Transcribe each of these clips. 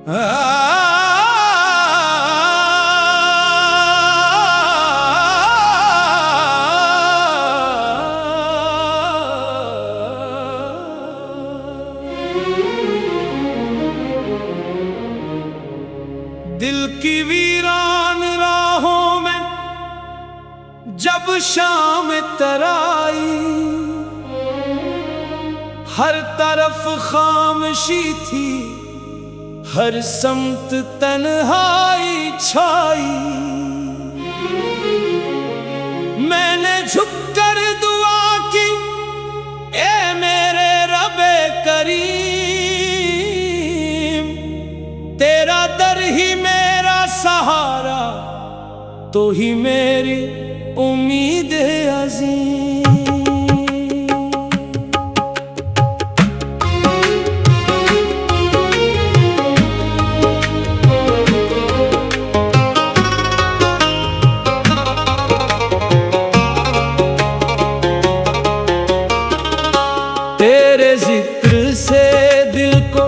दिल की वीरान राहों में जब शाम तराई, हर तरफ खामोशी थी, हर समत तन्हाई छाई। मैंने झुककर दुआ की, ए मेरे रबे करीम, तेरा दर ही मेरा सहारा, तो ही मेरी उम्मीद अज़ीम। तेरे जिक्र से दिल को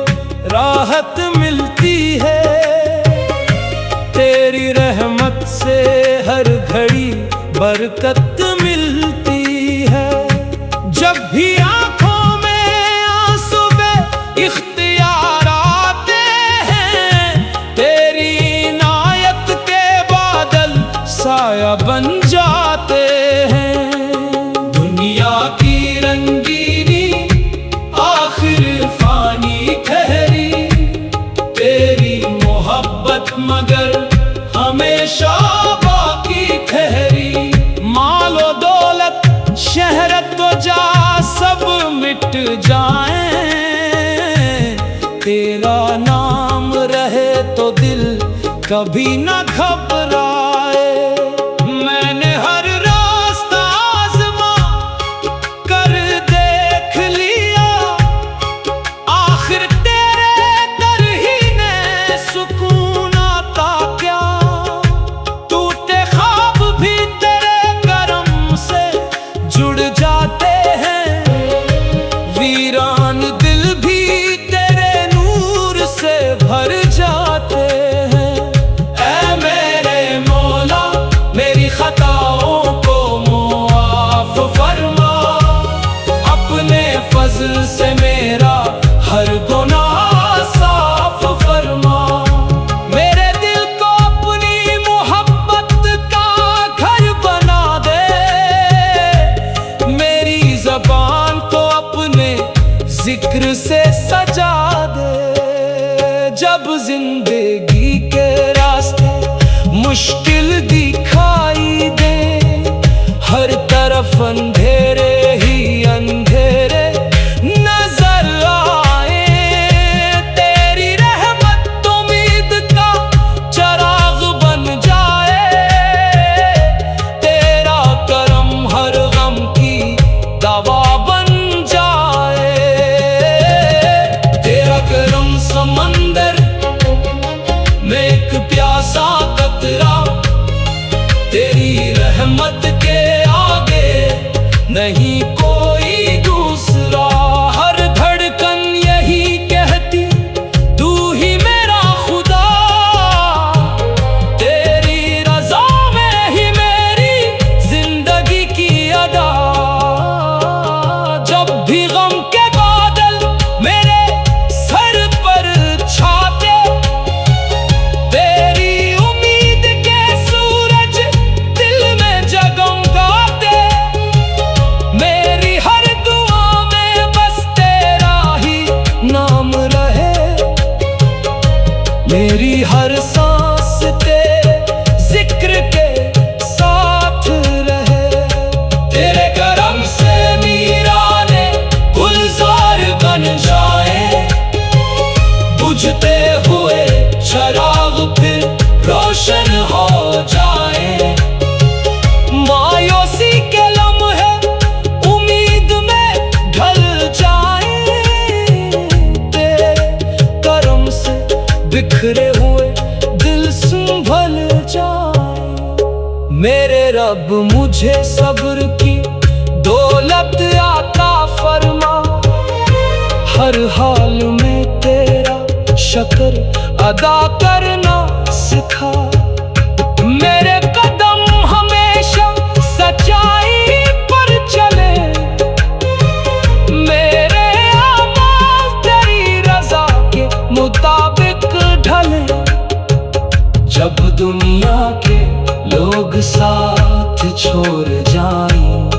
राहत मिलती है, तेरी रहमत से हर घड़ी बरकत मिलती है। जब भी आंखों में आंसू इख्तियार आते हैं, तेरी इनायत के बादल साया बन जाते हैं। दुनिया की रंगीनी आखिर फानी ठहरी, तेरी मोहब्बत मगर हमेशा बाकी ठहरी। मालो दौलत शहरत तो जा सब मिट जाए, तेरा नाम रहे तो दिल कभी न घबराए। मैंने हर रास्ता आज़मा कर देख लिया, आखिर तेरे दर ही ने सुकून आता क्या। टूटे ख्वाब भी तेरे करम से जुड़ जाते हैं, वीरान दिल भी तेरे नूर से भर जाते हैं। ऐ मेरे मौला मेरी खताओं को मुआफ फरमा, अपने फजल से मेरा हर गुनाह साफ फरमा। मेरे दिल को अपनी मोहब्बत का घर बना दे, मेरी ज़बान को अपने जिक्र से सजा दे। जब जिंदगी के रास्ते मुश्किल दिखाई दे, हर तरफ अंधेरे ही अंधेरे नजर आए, तेरी रहमत उम्मीद का चराग बन जाए। तेरा करम हर गम की दवा बन जाए। तेरा करम समंदर में एक प्यासा कतरा, तेरी रहमत के आगे नहीं कोई दूसरा। हर धड़कन यही कहती तू ही मेरा खुदा, तेरी रज़ा में ही मेरी जिंदगी की अदा। जब भी गम के बादल मेरे सर पर छाते, तेरी उम्मीद के सूरज दिल में जगमगाते। मेरी हर दुआ में बस तेरा ही नाम रहे, मेरी हर सांस तेरे जिक्र के साथ रहे। तेरे करम से मीराने गुलजार बन जाए, बुझते हुए चराग फिर रोशन हो जाए। मायूसी के लम्हे उम्मीद में ढल जाए, तेरे करम से बिखरे हुए दिल संभल जाए। मेरे रब मुझे सब्र की दौलत आता फरमा, हर हाल में तेरा शुक्र अदा करना सिखा। मेरे कदम हमेशा सच्चाई पर चले, मेरे अमल तेरी रजा के मुताबिक ढले। जब दुनिया के लोग साथ छोड़ जाएं,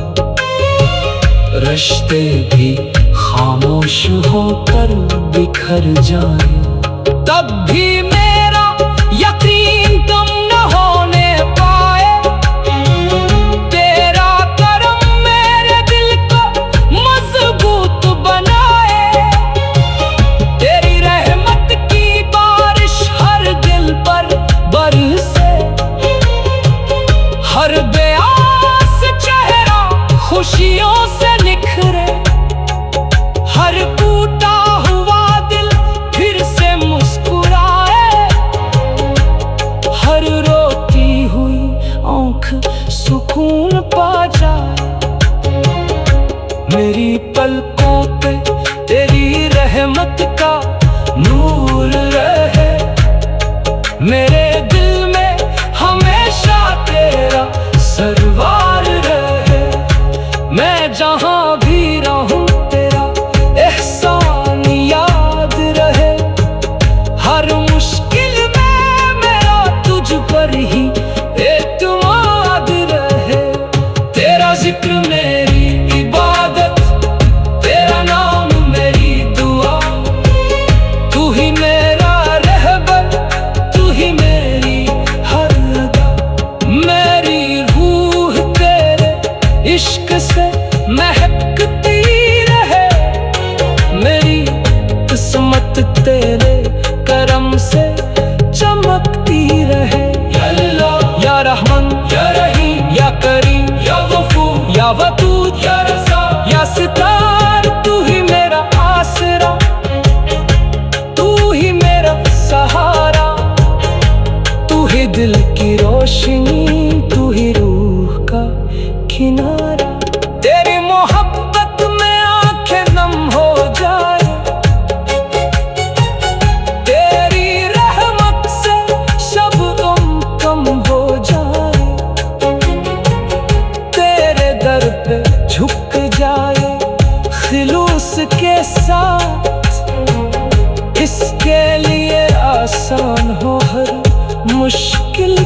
रिश्ते भी खामोश होकर बिखर जाएं, तब भी मेरा यकीन तुम न होने पाए। तेरा करम मेरे दिल को मजबूत बनाए। तेरी रहमत की बारिश हर दिल पर बरसे, हर बेआस चेहरा खुशियों से निखरे। हर टूटा हुआ दिल फिर से मुस्कुराए, हर रोती हुई आँख सुकून पा जाए। मेरी पलकों पे तेरी रहमत का नूर रहे, मेरे दिल में हमेशा तेरा सरवार रहे। मैं जहाँ भी रहूं तेरा एहसान याद रहे, हर मुश्किल में मेरा तुझ पर ही एतमाद रहे। तेरा जिक्र मेरी इबादत, तेरा नाम मेरी दुआ। तू ही मेरा रहबर, तू ही मेरी हर अदा। मेरी रूह तेरे इश्क से महकती रहे, मेरी किस्मत तेरे करम से चमकती रहे। या अल्लाह या रहमान या रहीम या करीम या गफूर या वदूद या रज़ा या सितार। तू ही मेरा आसरा, तू ही मेरा सहारा। तू ही दिल की रोशनी, तू ही रूह का किनारा। तेरी मोहब्बत में आंखें नम हो जाए, तेरी रहमत से सब गम कम हो जाए। तेरे दर पे झुक जाए खिलूस के साथ, इसके लिए आसान हो हर मुश्किल